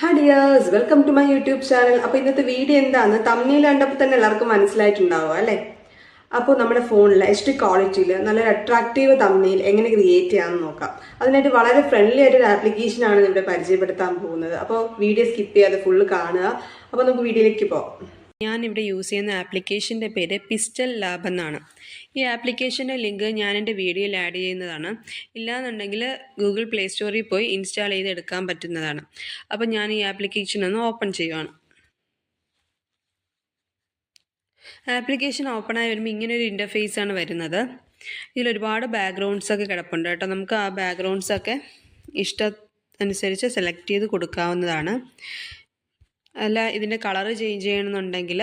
Hi dears, welcome to my YouTube channel. അപ്പോൾ ഇന്നത്തെ video എന്താണ് തമ്മിൽ കണ്ടപ്പോൾ തന്നെ എല്ലാവർക്കും മനസ്സിലായിട്ടുണ്ടാവും അല്ലേ? അപ്പോൾ നമ്മുടെ ഫോണിൽ HD ക്വാളിറ്റിയിൽ നല്ലൊരു അട്രാക്റ്റീവ് തമ്മിൽ എങ്ങനെ ക്രിയേറ്റ് ചെയ്യാമെന്ന് നോക്കാം. അതിനായിട്ട് വളരെ ഫ്രണ്ട്ലി ആയിട്ടൊരു ആപ്ലിക്കേഷനാണ് ഇവിടെ പരിചയപ്പെടുത്താൻ പോകുന്നത്. അപ്പോൾ വീഡിയോ സ്കിപ്പ് ചെയ്യാതെ ഫുള്ള് കാണുക. അപ്പോൾ നമുക്ക് വീഡിയോയിലേക്ക് പോകാം. ഞാനിവിടെ യൂസ് ചെയ്യുന്ന ആപ്ലിക്കേഷൻ്റെ പേര് പിസ്റ്റൽ ലാബ് എന്നാണ്. ഈ ആപ്ലിക്കേഷൻ്റെ ലിങ്ക് ഞാൻ എൻ്റെ വീഡിയോയിൽ ആഡ് ചെയ്യുന്നതാണ്. ഇല്ലാന്നുണ്ടെങ്കിൽ ഗൂഗിൾ പ്ലേ സ്റ്റോറിൽ പോയി ഇൻസ്റ്റാൾ ചെയ്ത് എടുക്കാൻ പറ്റുന്നതാണ്. അപ്പോൾ ഞാൻ ഈ ആപ്ലിക്കേഷൻ ഒന്ന് ഓപ്പൺ ചെയ്യുവാണ്. ആപ്ലിക്കേഷൻ ഓപ്പണായി വരുമ്പോൾ ഇങ്ങനൊരു ഇൻ്റർഫേസാണ് വരുന്നത്. ഇതിലൊരുപാട് ബാക്ക്ഗ്രൗണ്ട്സൊക്കെ കിടപ്പുണ്ട് കേട്ടോ. നമുക്ക് ആ ബാക്ക്ഗ്രൗണ്ട്സൊക്കെ ഇഷ്ടമനുസരിച്ച് സെലക്ട് ചെയ്ത് കൊടുക്കാവുന്നതാണ്. അല്ല ഇതിൻ്റെ കളറ് ചേഞ്ച് ചെയ്യണമെന്നുണ്ടെങ്കിൽ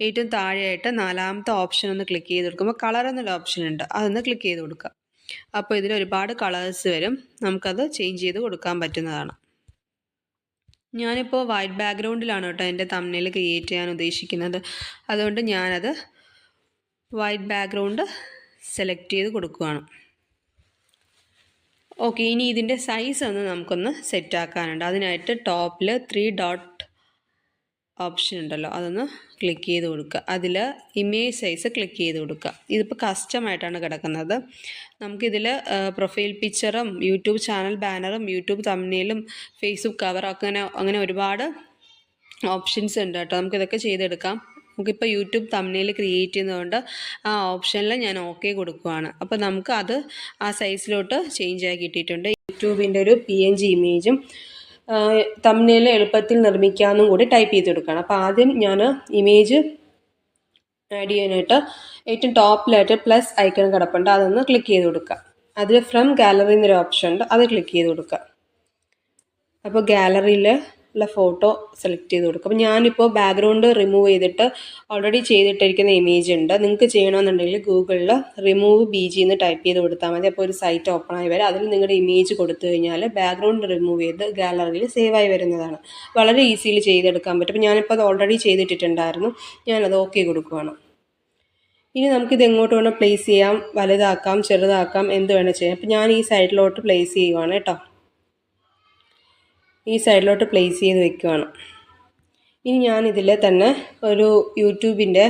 ഏറ്റവും താഴെയായിട്ട് നാലാമത്തെ ഓപ്ഷൻ ഒന്ന് ക്ലിക്ക് ചെയ്ത് കൊടുക്കുമ്പോൾ കളർ എന്നൊരു ഓപ്ഷൻ ഉണ്ട്, അതൊന്ന് ക്ലിക്ക് ചെയ്ത് കൊടുക്കുക. അപ്പോൾ ഇതിൽ ഒരുപാട് കളേഴ്സ് വരും, നമുക്കത് ചേഞ്ച് ചെയ്ത് കൊടുക്കാൻ പറ്റുന്നതാണ്. ഞാനിപ്പോൾ വൈറ്റ് ബാക്ക്ഗ്രൗണ്ടിലാണ് കേട്ടോ എൻ്റെ തംബ്നെയിൽ ക്രിയേറ്റ് ചെയ്യാൻ ഉദ്ദേശിക്കുന്നത്. അതുകൊണ്ട് ഞാനത് വൈറ്റ് ബാക്ക്ഗ്രൗണ്ട് സെലക്ട് ചെയ്ത് കൊടുക്കുകയാണ്. ഓക്കെ, ഇനി ഇതിൻ്റെ സൈസ് ഒന്ന് നമുക്കൊന്ന് സെറ്റ് ആക്കാനുണ്ട്. അതിനായിട്ട് ടോപ്പിൽ 3 ഡോട്ട് ഓപ്ഷൻ ഉണ്ടല്ലോ, അതൊന്ന് ക്ലിക്ക് ചെയ്ത് കൊടുക്കുക. അതിൽ ഇമേജ് സൈസ് ക്ലിക്ക് ചെയ്ത് കൊടുക്കുക. ഇതിപ്പോൾ കസ്റ്റമായിട്ടാണ് കിടക്കുന്നത്. നമുക്കിതിൽ പ്രൊഫൈൽ പിക്ചറും യൂട്യൂബ് ചാനൽ ബാനറും യൂട്യൂബ് തംബ്നെയിലും ഫേസ്ബുക്ക് കവർ അങ്ങനെ ഒരുപാട് ഓപ്ഷൻസ് ഉണ്ട് കേട്ടോ. നമുക്കിതൊക്കെ ചെയ്തെടുക്കാം. നമുക്കിപ്പോൾ യൂട്യൂബ് തംബ്നെയിൽ ക്രിയേറ്റ് ചെയ്യുന്നതുകൊണ്ട് ആ ഓപ്ഷനിൽ ഞാൻ ഓക്കെ കൊടുക്കുകയാണ്. അപ്പോൾ നമുക്ക് അത് ആ സൈസിലോട്ട് ചേഞ്ച് ആക്കി കിട്ടിയിട്ടുണ്ട്. യൂട്യൂബിൻ്റെ ഒരു PNG ഇമേജും തംബ്നെയിൽ എളുപ്പത്തിൽ നിർമ്മിക്കാമെന്നും കൂടി ടൈപ്പ് ചെയ്ത് കൊടുക്കണം. അപ്പോൾ ആദ്യം ഞാൻ ഇമേജ് ആഡ് ചെയ്യാനായിട്ട് ഏറ്റവും ടോപ്പിലായിട്ട് പ്ലസ് ഐക്കൺ കിടപ്പുണ്ട്, അതൊന്ന് ക്ലിക്ക് ചെയ്ത് കൊടുക്കുക. അതിൽ ഫ്രം ഗാലറി എന്നൊരു ഓപ്ഷൻ ഉണ്ട്, അത് ക്ലിക്ക് ചെയ്ത് കൊടുക്കുക. അപ്പോൾ ഗാലറിയിൽ ഉള്ള ഫോട്ടോ സെലക്ട് ചെയ്ത് കൊടുക്കുക. അപ്പോൾ ഞാനിപ്പോൾ ബാക്ക്ഗ്രൗണ്ട് റിമൂവ് ചെയ്തിട്ട് ഓൾറെഡി ചെയ്തിട്ടിരിക്കുന്ന ഇമേജ് ഉണ്ട്. നിങ്ങൾക്ക് ചെയ്യണമെന്നുണ്ടെങ്കിൽ ഗൂഗിളിൽ റിമൂവ് BG എന്ന് ടൈപ്പ് ചെയ്ത് കൊടുത്താൽ മതി. അപ്പോൾ ഒരു സൈറ്റ് ഓപ്പൺ ആയി വരും. അതിൽ നിങ്ങളുടെ ഇമേജ് കൊടുത്തു കഴിഞ്ഞാൽ ബാക്ക്ഗ്രൗണ്ട് റിമൂവ് ചെയ്ത് ഗാലറിയിൽ സേവ് ആയി വരുന്നതാണ്. വളരെ ഈസിയിൽ ചെയ്തെടുക്കാൻ പറ്റും. അപ്പോൾ ഞാനിപ്പോൾ അത് ഓൾറെഡി ചെയ്തിട്ടിട്ടുണ്ടായിരുന്നു, ഞാനത് ഓക്കെ കൊടുക്കുകയാണ്. ഇനി നമുക്കിത് എങ്ങോട്ട് വേണം പ്ലേസ് ചെയ്യാം, വലുതാക്കാം ചെറുതാക്കാം, എന്ത് വേണം ചെയ്യാം. അപ്പോൾ ഞാൻ ഈ സൈഡിലോട്ട് പ്ലേസ് ചെയ്യുവാണ് കേട്ടോ. ഈ സൈഡിലോട്ട് പ്ലേസ് ചെയ്ത് വെക്കുകയാണ്. ഇനി ഞാനിതിൽ തന്നെ ഒരു യൂട്യൂബിൻ്റെ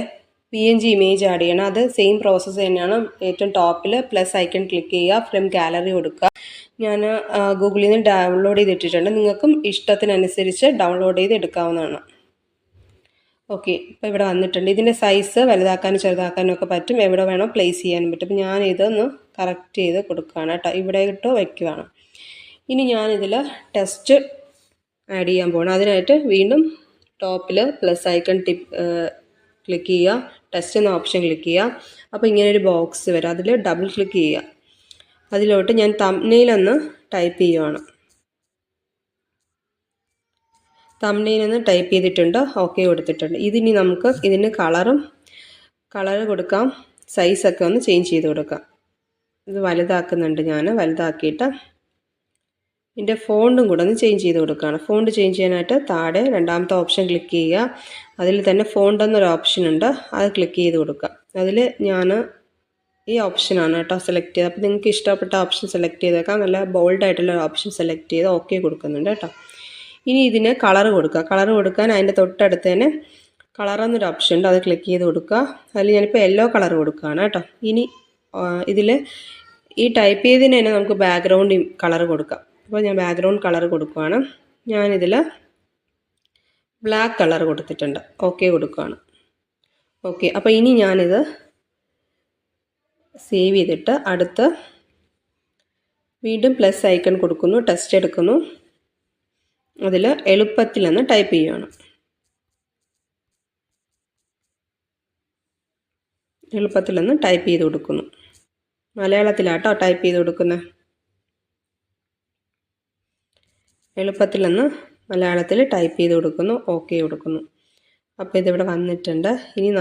PNG ഇമേജ് ആഡ് ചെയ്യണം. അത് സെയിം പ്രോസസ്സ് തന്നെയാണ്. ഏറ്റവും ടോപ്പിൽ പ്ലസ് ഐക്കൺ ക്ലിക്ക് ചെയ്യുക, ഫ്രം ഗാലറി കൊടുക്കുക. ഞാൻ ഗൂഗിളിൽ നിന്ന് ഡൗൺലോഡ് ചെയ്തിട്ടിട്ടുണ്ട്. നിങ്ങൾക്കും ഇഷ്ടത്തിനനുസരിച്ച് ഡൗൺലോഡ് ചെയ്ത് എടുക്കാവുന്നതാണ്. ഓക്കെ, ഇപ്പോൾ ഇവിടെ വന്നിട്ടുണ്ട്. ഇതിൻ്റെ സൈസ് വലുതാക്കാനും ചെറുതാക്കാനും ഒക്കെ പറ്റും, എവിടെ വേണോ പ്ലേസ് ചെയ്യാനും പറ്റും. അപ്പോൾ ഞാനിതൊന്ന് കറക്റ്റ് ചെയ്ത് കൊടുക്കുകയാണ് കേട്ടോ, ഇവിടെ ഇട്ട് വയ്ക്കുകയാണ്. ഇനി ഞാനിതിൽ ടെക്സ്റ്റ് ആഡ് ചെയ്യാൻ പോകണം. അതിനായിട്ട് വീണ്ടും ടോപ്പിൽ പ്ലസ് ഐക്കൺ ക്ലിക്ക് ചെയ്യുക, ടെക്സ്റ്റ് എന്ന ഓപ്ഷൻ ക്ലിക്ക് ചെയ്യുക. അപ്പോൾ ഇങ്ങനൊരു ബോക്സ് വരും, അതിൽ ഡബിൾ ക്ലിക്ക് ചെയ്യുക. അതിലോട്ട് ഞാൻ തംബ്നെയിലൊന്ന് ടൈപ്പ് ചെയ്യുവാണ്. തംബ്നെയിലൊന്ന് ടൈപ്പ് ചെയ്തിട്ടുണ്ട്, ഓക്കെ കൊടുത്തിട്ടുണ്ട്. ഇതിനി നമുക്ക് ഇതിന് കളർ കൊടുക്കാം, സൈസൊക്കെ ഒന്ന് ചേഞ്ച് ചെയ്ത് കൊടുക്കാം. ഇത് വലുതാക്കുന്നുണ്ട് ഞാൻ. വലുതാക്കിയിട്ട് ഇതിൻ്റെ ഫോണ്ടും കൂടെ ഒന്ന് ചേഞ്ച് ചെയ്ത് കൊടുക്കുകയാണ്. ഫോണ്ട് ചേഞ്ച് ചെയ്യാനായിട്ട് താഴെ രണ്ടാമത്തെ ഓപ്ഷൻ ക്ലിക്ക് ചെയ്യുക. അതിൽ തന്നെ ഫോണ്ട് എന്നൊരു ഓപ്ഷൻ ഉണ്ട്, അത് ക്ലിക്ക് ചെയ്ത് കൊടുക്കുക. അതിൽ ഞാൻ ഈ ഓപ്ഷനാണ് കേട്ടോ സെലക്ട് ചെയ്തത്. അപ്പോൾ നിങ്ങൾക്ക് ഇഷ്ടപ്പെട്ട ഓപ്ഷൻ സെലക്ട് ചെയ്തേക്കാം. നല്ല ബോൾഡായിട്ടുള്ള ഒരു ഓപ്ഷൻ സെലക്ട് ചെയ്ത് ഓക്കെ കൊടുക്കുന്നുണ്ട് കേട്ടോ. ഇനി ഇതിന് കളർ കൊടുക്കുക. കളർ കൊടുക്കാൻ അതിൻ്റെ തൊട്ടടുത്ത് തന്നെ കളർ എന്നൊരു ഓപ്ഷൻ ഉണ്ട്, അത് ക്ലിക്ക് ചെയ്ത് കൊടുക്കുക. അതിൽ ഞാനിപ്പോൾ യെല്ലോ കളർ കൊടുക്കുകയാണ് കേട്ടോ. ഇനി ഇതിൽ ഈ ടൈപ്പ് ചെയ്തതിന് തന്നെ നമുക്ക് ബാക്ക്ഗ്രൗണ്ട് കളർ കൊടുക്കാം. അപ്പോൾ ഞാൻ ബാക്ക്ഗ്രൗണ്ട് കളർ കൊടുക്കുകയാണ്. ഞാനിതിൽ ബ്ലാക്ക് കളർ കൊടുത്തിട്ടുണ്ട്, ഓക്കെ കൊടുക്കുകയാണ്. ഓക്കെ, അപ്പോൾ ഇനി ഞാനിത് സേവ് ചെയ്തിട്ട് അടുത്ത് വീണ്ടും പ്ലസ് ഐക്കൺ കൊടുക്കുന്നു, ടെക്സ്റ്റ് എടുക്കുന്നു. അതിൽ എളുപ്പത്തിലൊന്ന് ടൈപ്പ് ചെയ്യുകയാണ്. എളുപ്പത്തിലൊന്ന് ടൈപ്പ് ചെയ്ത് കൊടുക്കുന്നു. മലയാളത്തിലാട്ടോ ടൈപ്പ് ചെയ്ത് കൊടുക്കുന്നത്. എളുപ്പത്തിലൊന്ന് മലയാളത്തിൽ ടൈപ്പ് ചെയ്ത് കൊടുക്കുന്നു, ഓക്കെ കൊടുക്കുന്നു. അപ്പോൾ ഇതിവിടെ വന്നിട്ടുണ്ട്. ഇനി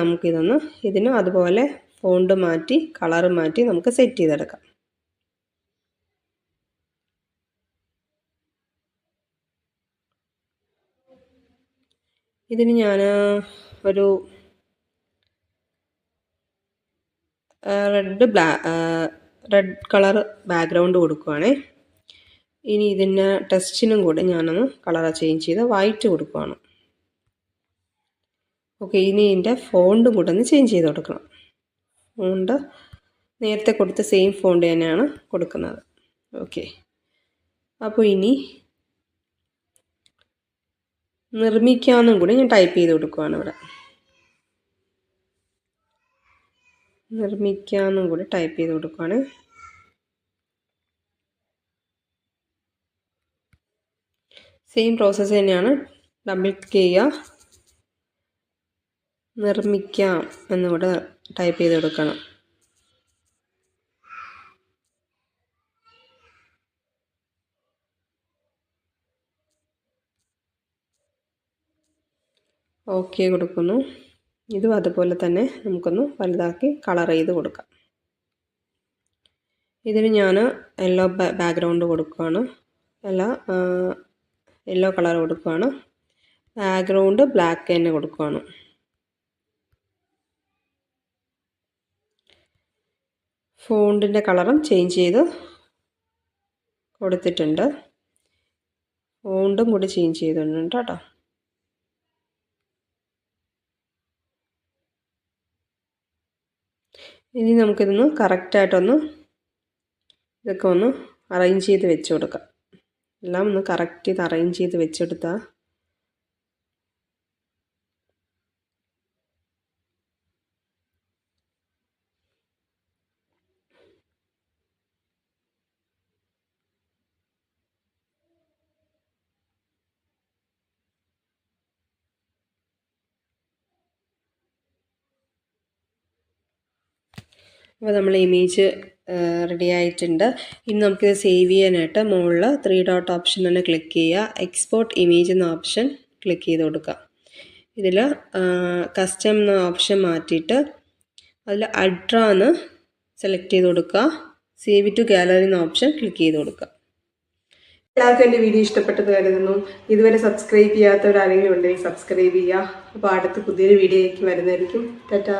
ഇതിന് അതുപോലെ ഫോണ്ട് മാറ്റി കളർ മാറ്റി നമുക്ക് സെറ്റ് ചെയ്തെടുക്കാം. ഇതിന് ഞാൻ ഒരു റെഡ് കളർ ബാക്ക്ഗ്രൗണ്ട് കൊടുക്കുവാണേ. ഇനി ഇതിന് ടെക്സ്റ്റിനും കൂടി ഞാനൊന്ന് കളർ ചേഞ്ച് ചെയ്ത് വൈറ്റ് കൊടുക്കുകയാണ്. ഓക്കെ, ഇനി ഇതിൻ്റെ ഫോണ്ടും കൂടെ ഒന്ന് ചേഞ്ച് ചെയ്ത് കൊടുക്കണം. ഫോണ്ട് നേരത്തെ കൊടുത്ത സെയിം ഫോണ്ട് തന്നെയാണ് കൊടുക്കുന്നത്. ഓക്കെ, അപ്പോൾ ഇനി നിർമ്മിക്കാമെന്നും കൂടി ഞാൻ ടൈപ്പ് ചെയ്ത് കൊടുക്കുകയാണ്. ഇവിടെ നിർമ്മിക്കാമെന്നും കൂടി ടൈപ്പ് ചെയ്ത് കൊടുക്കുകയാണ്. സെയിം പ്രോസസ്സ് തന്നെയാണ്. ഡബിൾ ക്ലിക്ക് ചെയ്യുക, നിർമ്മിക്കാം എന്നുകൂടെ ടൈപ്പ് ചെയ്ത് കൊടുക്കണം. ഓക്കെ കൊടുക്കുന്നു. ഇതും അതുപോലെ തന്നെ നമുക്കൊന്ന് വലുതാക്കി കളർ ചെയ്ത് കൊടുക്കാം. ഇതിന് ഞാൻ യെല്ലോ ബാക്ക്ഗ്രൗണ്ട് കൊടുക്കുകയാണ്. യെല്ലോ കളർ കൊടുക്കുകയാണ്. ബാക്ക്ഗ്രൗണ്ട് ബ്ലാക്ക് തന്നെ കൊടുക്കുകയാണ്. ഫോണ്ടിൻ്റെ കളറും ചേഞ്ച് ചെയ്ത് കൊടുത്തിട്ടുണ്ട്. ഫോണ്ടും കൂടി ചേഞ്ച് ചെയ്തിട്ടുണ്ട് കേട്ടോ. ഇനി നമുക്കിതൊന്ന് കറക്റ്റായിട്ടൊന്ന് ഇതൊക്കെ ഒന്ന് അറേഞ്ച് ചെയ്ത് വെച്ച് കൊടുക്കാം. എല്ലാം ഒന്ന് കറക്റ്റ് ചെയ്ത് അറേഞ്ച് ചെയ്ത് വെച്ചെടുത്താൽ അപ്പോൾ നമ്മൾ ഇമേജ് റെഡി ആയിട്ടുണ്ട്. ഇനി നമുക്കിത് സേവ് ചെയ്യാനായിട്ട് മുകളിൽ 3 ഡോട്ട് ഓപ്ഷൻ തന്നെ ക്ലിക്ക് ചെയ്യുക. എക്സ്പോർട്ട് ഇമേജ് എന്ന ഓപ്ഷൻ ക്ലിക്ക് ചെയ്ത് കൊടുക്കുക. ഇതിൽ കസ്റ്റം എന്ന ഓപ്ഷൻ മാറ്റിയിട്ട് അതിൽ അൾട്രാ എന്ന് സെലക്ട് ചെയ്ത് കൊടുക്കുക. സേവ് ടു ഗാലറി എന്ന ഓപ്ഷൻ ക്ലിക്ക് ചെയ്ത് കൊടുക്കുക. എല്ലാവർക്കും എൻ്റെ വീഡിയോ ഇഷ്ടപ്പെട്ടത് കരുതുന്നു. ഇതുവരെ സബ്സ്ക്രൈബ് ചെയ്യാത്തവരാരെങ്കിലും ഉണ്ടെങ്കിൽ സബ്സ്ക്രൈബ് ചെയ്യുക. അപ്പോൾ അടുത്ത പുതിയൊരു വീഡിയോയ്ക്ക് വരുന്നതായിരിക്കും. ടാറ്റാ.